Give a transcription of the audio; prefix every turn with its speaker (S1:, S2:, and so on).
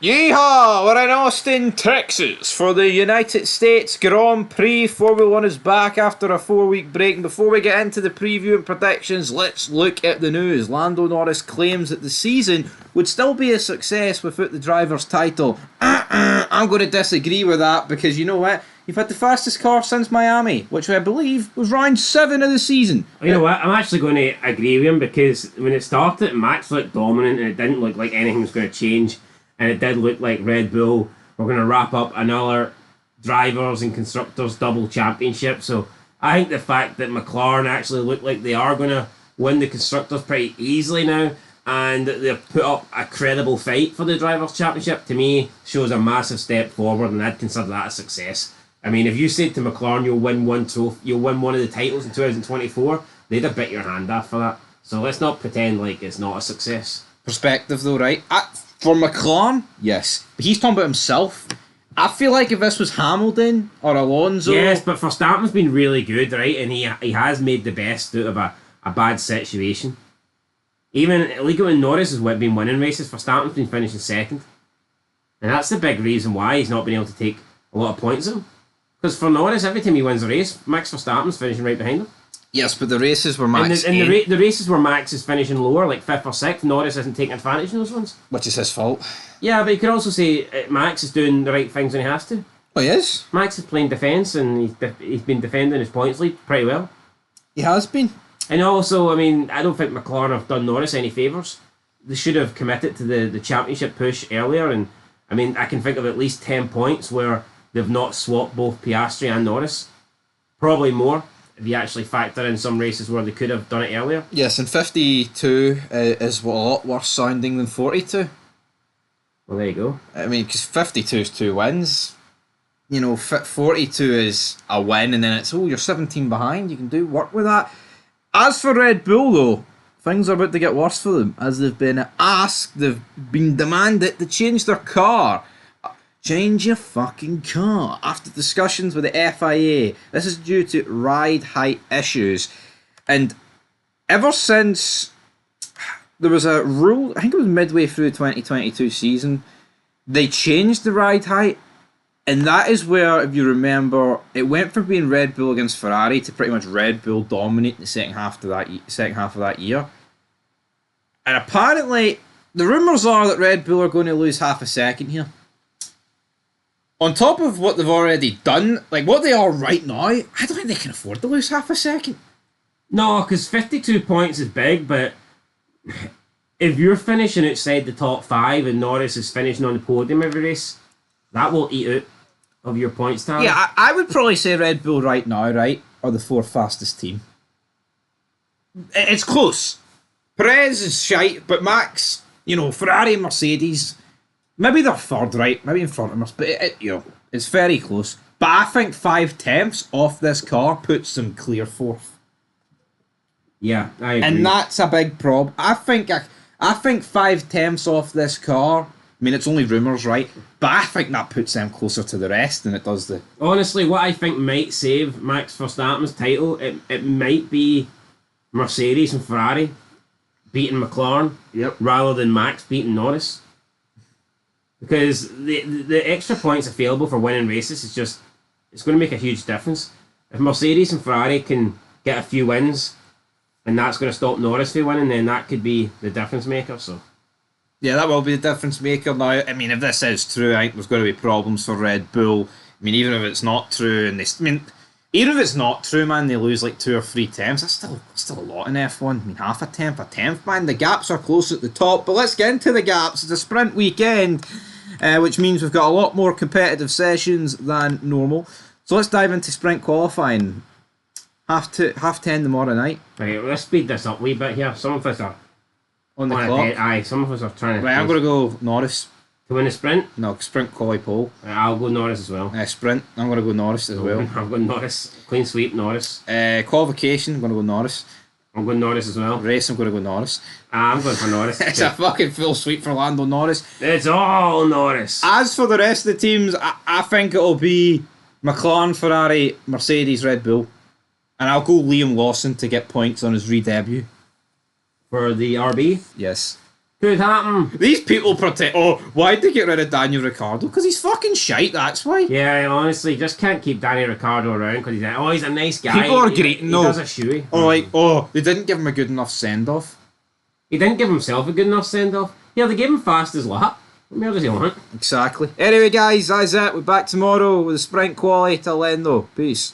S1: Yeehaw! We're in Austin, Texas for the United States Grand Prix. Formula 1 is back after a 4-week break. And before we get into the preview and predictions, let's look at the news. Lando Norris claims that the season would still be a success without the driver's title. I'm going to disagree with that because you know what? You've had the fastest car since Miami, which I believe was round 7 of the season.
S2: You know what? I'm actually going to agree with him because when it started, Max looked dominant and it didn't look like anything was going to change. And it did look like Red Bull were going to wrap up another drivers and constructors double championship. So I think the fact that McLaren actually look like they are going to win the constructors pretty easily now, and they've put up a credible fight for the drivers championship, to me shows a massive step forward, and I'd consider that a success. I mean, if you said to McLaren you'll win one of the titles in 2024, they'd have bit your hand off for that. So let's not pretend like it's not a success.
S1: Perspective though, right? For McLaren, yes. But he's talking about himself. I feel like if this was Hamilton or Alonso...
S2: Yes, but Verstappen's been really good, right? And he has made the best out of a bad situation. Even, look at when Norris has been winning races, Verstappen's been finishing second. And that's the big reason why he's not been able to take a lot of points of him. Because for Norris, every time he wins a race, Max Verstappen's finishing right behind him.
S1: Yes, but the races were Max.
S2: And the races where Max is finishing lower, like 5th or 6th, Norris isn't taking advantage in those ones.
S1: Which is his fault.
S2: Yeah, but you could also say Max is doing the right things when he has to.
S1: Oh, he is?
S2: Max is playing defence and he's been defending his points lead pretty well.
S1: He has been.
S2: And also, I mean, I don't think McLaren have done Norris any favours. They should have committed to the championship push earlier. And I mean, I can think of at least 10 points where they've not swapped both Piastri and Norris. Probably more, if you actually factor in some races where they could have done it earlier.
S1: Yes, and 52 is a lot worse sounding than 42.
S2: Well, there you go.
S1: I mean, because 52 is 2 wins. You know, 42 is a win, and then it's, you're 17 behind. You can do work with that. As for Red Bull, though, things are about to get worse for them, as they've been asked, they've been demanded to change their car. Change your fucking car. After discussions with the FIA, this is due to ride height issues. And ever since there was a rule, I think it was midway through the 2022 season, they changed the ride height. And that is where, if you remember, it went from being Red Bull against Ferrari to pretty much Red Bull dominate the second half of that year. And apparently, the rumours are that Red Bull are going to lose half a second here. On top of what they've already done, like what they are right now, I don't think they can afford to lose half a second.
S2: No, because 52 points is big, but if you're finishing outside the top 5 and Norris is finishing on the podium every race, that will eat out of your points tally.
S1: Yeah, I would probably say Red Bull right now, right, are the 4th fastest team. It's close. Perez is shite, but Max, you know, Ferrari and Mercedes... Maybe they're 3rd, right? Maybe in front of us, but it's very close. But I think 5/10 off this car puts them clear 4th.
S2: Yeah, I agree.
S1: And that's a big problem. I think 5/10 off this car. I mean, it's only rumours, right? But I think that puts them closer to the rest than it does the.
S2: Honestly, what I think might save Max Verstappen's title, it might be Mercedes and Ferrari beating McLaren, rather than Max beating Norris. Because the extra points available for winning races it's going to make a huge difference. If Mercedes and Ferrari can get a few wins, and that's going to stop Norris from winning, then that could be the difference maker. So,
S1: yeah, that will be the difference maker. Now, I mean, if this is true, I think there's going to be problems for Red Bull. I mean, even if it's not true, even if it's not true, man, they lose like 2 or 3 tenths. That's still a lot in F1. I mean, half a tenth, man. The gaps are close at the top. But let's get into the gaps. It's a sprint weekend. Which means we've got a lot more competitive sessions than normal. So let's dive into sprint qualifying. 10 tomorrow night.
S2: Right, let's speed this up a wee bit here. Some of us are
S1: on the clock.
S2: Some of us are trying to...
S1: Right, I'm going to go Norris.
S2: To win a sprint?
S1: No, sprint quali pole.
S2: I'll go Norris as well.
S1: Sprint, I'm going to go Norris as well.
S2: I'm going Norris. Clean sweep, Norris.
S1: Qualification, I'm going to go Norris.
S2: I'm going Norris as well.
S1: Race, I'm going to go Norris.
S2: I'm going for Norris.
S1: It's a fucking full sweep for Lando Norris.
S2: It's all Norris.
S1: As for the rest of the teams, I think it'll be McLaren, Ferrari, Mercedes, Red Bull. And I'll go Liam Lawson to get points on his re-debut.
S2: For the RB?
S1: Yes.
S2: Could happen.
S1: These people protect. Oh, why'd they get rid of Daniel Ricciardo? Because he's fucking shite. That's why.
S2: Yeah, honestly, just can't keep Danny Ricciardo around because he's a nice guy.
S1: People are greeting though.
S2: He does a shoey.
S1: Or like, oh, they didn't give him a good enough send off.
S2: He didn't give himself a good enough send off. Yeah, they gave him fastest lap. What more does he want?
S1: Exactly. Anyway, guys, that's it. We're back tomorrow with the sprint quali to LANDO. Peace.